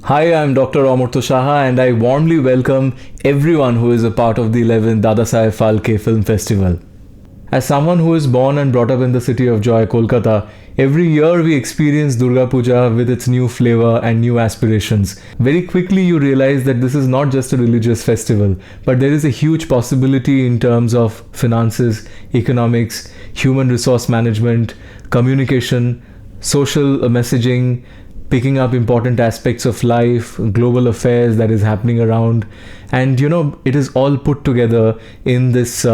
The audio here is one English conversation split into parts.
Hi, I'm Dr. Amurtha Shaha, and I warmly welcome everyone who is a part of the 11th Dadasaheb Phalke Film Festival. As someone who is born and brought up in the city of joy, Kolkata, every year we experience Durga Puja with its new flavor and new aspirations. Very quickly, you realize that this is not just a religious festival, but there is a huge possibility in terms of finances, economics, human resource management, communication, social messaging, picking up important aspects of life, global affairs that is happening around. And it is all put together in this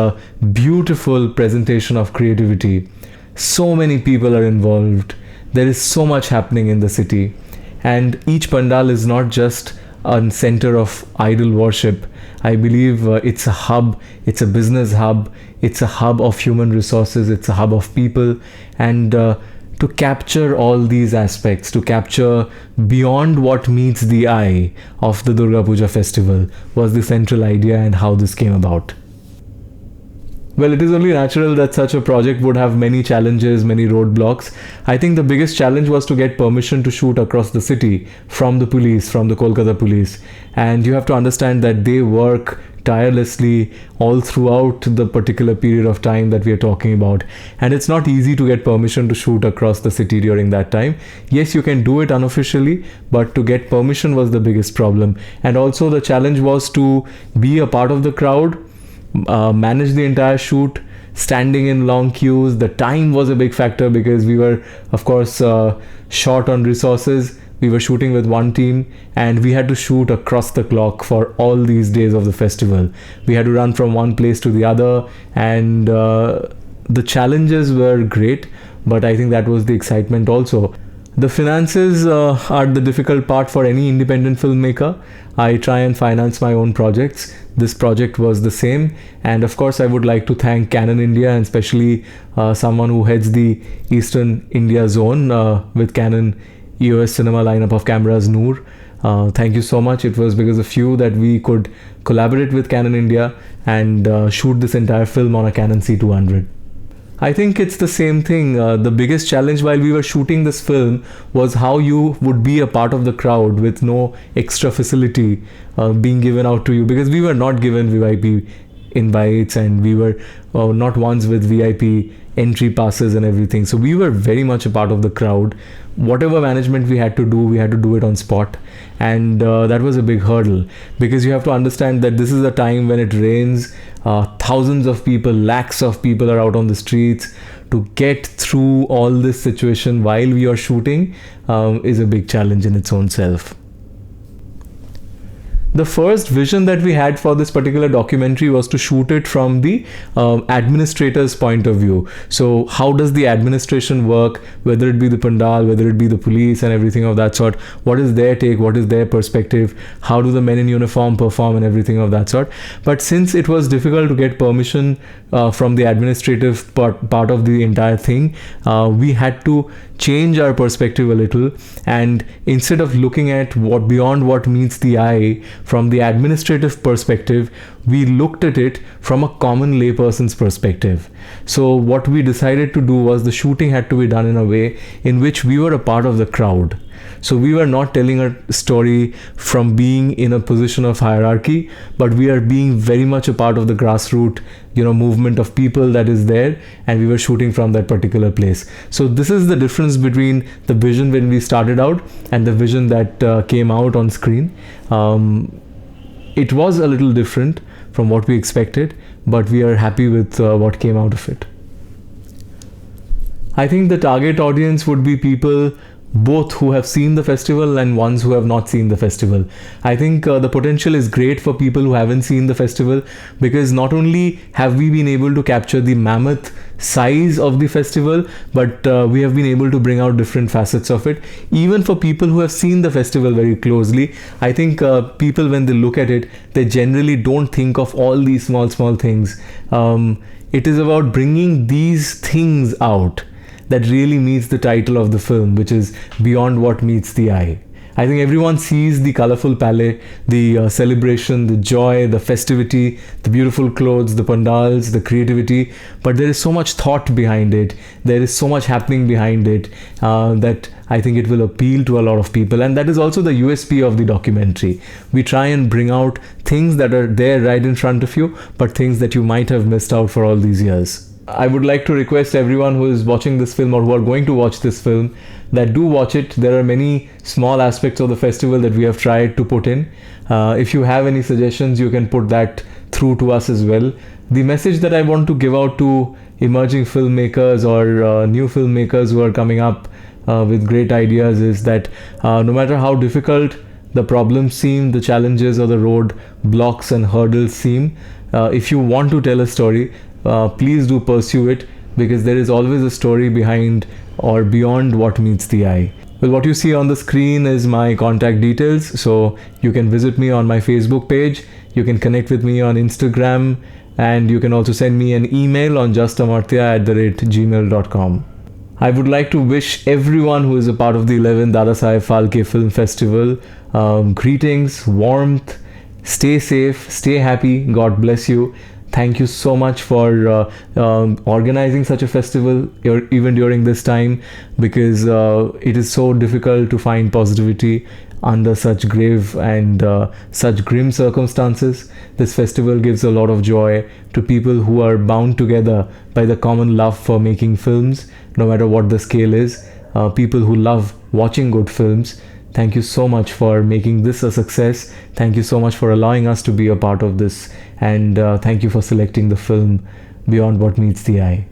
beautiful presentation of creativity. So many people are involved. There is so much happening in the city. And each pandal is not just a center of idol worship. I believe it's a hub, it's a business hub, it's a hub of human resources, it's a hub of people. And to capture all these aspects, to capture beyond what meets the eye of the Durga Puja festival was the central idea and how this came about. Well, it is only natural that such a project would have many challenges, many roadblocks. I think the biggest challenge was to get permission to shoot across the city from the police, from the Kolkata police. And you have to understand that they work tirelessly all throughout the particular period of time that we are talking about. And it's not easy to get permission to shoot across the city during that time. Yes, you can do it unofficially, but to get permission was the biggest problem. And also the challenge was to be a part of the crowd, manage the entire shoot, standing in long queues. The time was a big factor because we were, of course, short on resources. We were shooting with one team and we had to shoot across the clock for all these days of the festival. We had to run from one place to the other, and the challenges were great, but I think that was the excitement also. The finances are the difficult part for any independent filmmaker. I try and finance my own projects. This project was the same, and of course I would like to thank Canon India, and especially someone who heads the Eastern India zone with Canon EOS cinema lineup of cameras, Noor. Thank you so much. It was because of you that we could collaborate with Canon India and shoot this entire film on a Canon C200. I think it's the same thing. The biggest challenge while we were shooting this film was how you would be a part of the crowd with no extra facility being given out to you, because we were not given VIP invites and we were not ones with VIP entry passes and everything. So we were very much a part of the crowd. Whatever management we had to do it on spot. And that was a big hurdle, because you have to understand that this is a time when it rains. Thousands of people, lakhs of people are out on the streets. To get through all this situation while we are shooting is a big challenge in its own self. The first vision that we had for this particular documentary was to shoot it from the administrator's point of view. So how does the administration work, whether it be the pandal, whether it be the police and everything of that sort? What is their take? What is their perspective? How do the men in uniform perform and everything of that sort? But since it was difficult to get permission from the administrative part of the entire thing, we had to change our perspective a little, and instead of looking at what beyond what meets the eye from the administrative perspective, we looked at it from a common layperson's perspective. So what we decided to do was the shooting had to be done in a way in which we were a part of the crowd. So we were not telling a story from being in a position of hierarchy, but we are being very much a part of the grassroots, movement of people that is there, and we were shooting from that particular place. So this is the difference between the vision when we started out and the vision that came out on screen. It was a little different from what we expected, but we are happy with what came out of it. I think the target audience would be people both who have seen the festival and ones who have not seen the festival. I think the potential is great for people who haven't seen the festival, because not only have we been able to capture the mammoth size of the festival, but we have been able to bring out different facets of it. Even for people who have seen the festival very closely, I think people, when they look at it, they generally don't think of all these small things. It is about bringing these things out that really meets the title of the film, which is Beyond What Meets the Eye. I think everyone sees the colorful palette, the celebration, the joy, the festivity, the beautiful clothes, the pandals, the creativity, but there is so much thought behind it. There is so much happening behind it that I think it will appeal to a lot of people, and that is also the USP of the documentary. We try and bring out things that are there right in front of you, but things that you might have missed out for all these years. I would like to request everyone who is watching this film or who are going to watch this film that do watch it. There are many small aspects of the festival that we have tried to put in. If you have any suggestions, you can put that through to us as well. The message that I want to give out to emerging filmmakers or new filmmakers who are coming up with great ideas is that no matter how difficult the problems seem, the challenges or the road blocks and hurdles seem, if you want to tell a story, please do pursue it, because there is always a story behind or beyond what meets the eye. Well, what you see on the screen is my contact details, so you can visit me on my Facebook page, you can connect with me on Instagram, and you can also send me an email on justamartya@gmail.com. I would like to wish everyone who is a part of the 11th Dadasaheb Phalke Film Festival greetings, warmth, stay safe, stay happy, God bless you. Thank you so much for organizing such a festival even during this time, because it is so difficult to find positivity under such grave and such grim circumstances. This festival gives a lot of joy to people who are bound together by the common love for making films, no matter what the scale is. People who love watching good films. Thank you so much for making this a success. Thank you so much for allowing us to be a part of this. And thank you for selecting the film Beyond What Meets the Eye.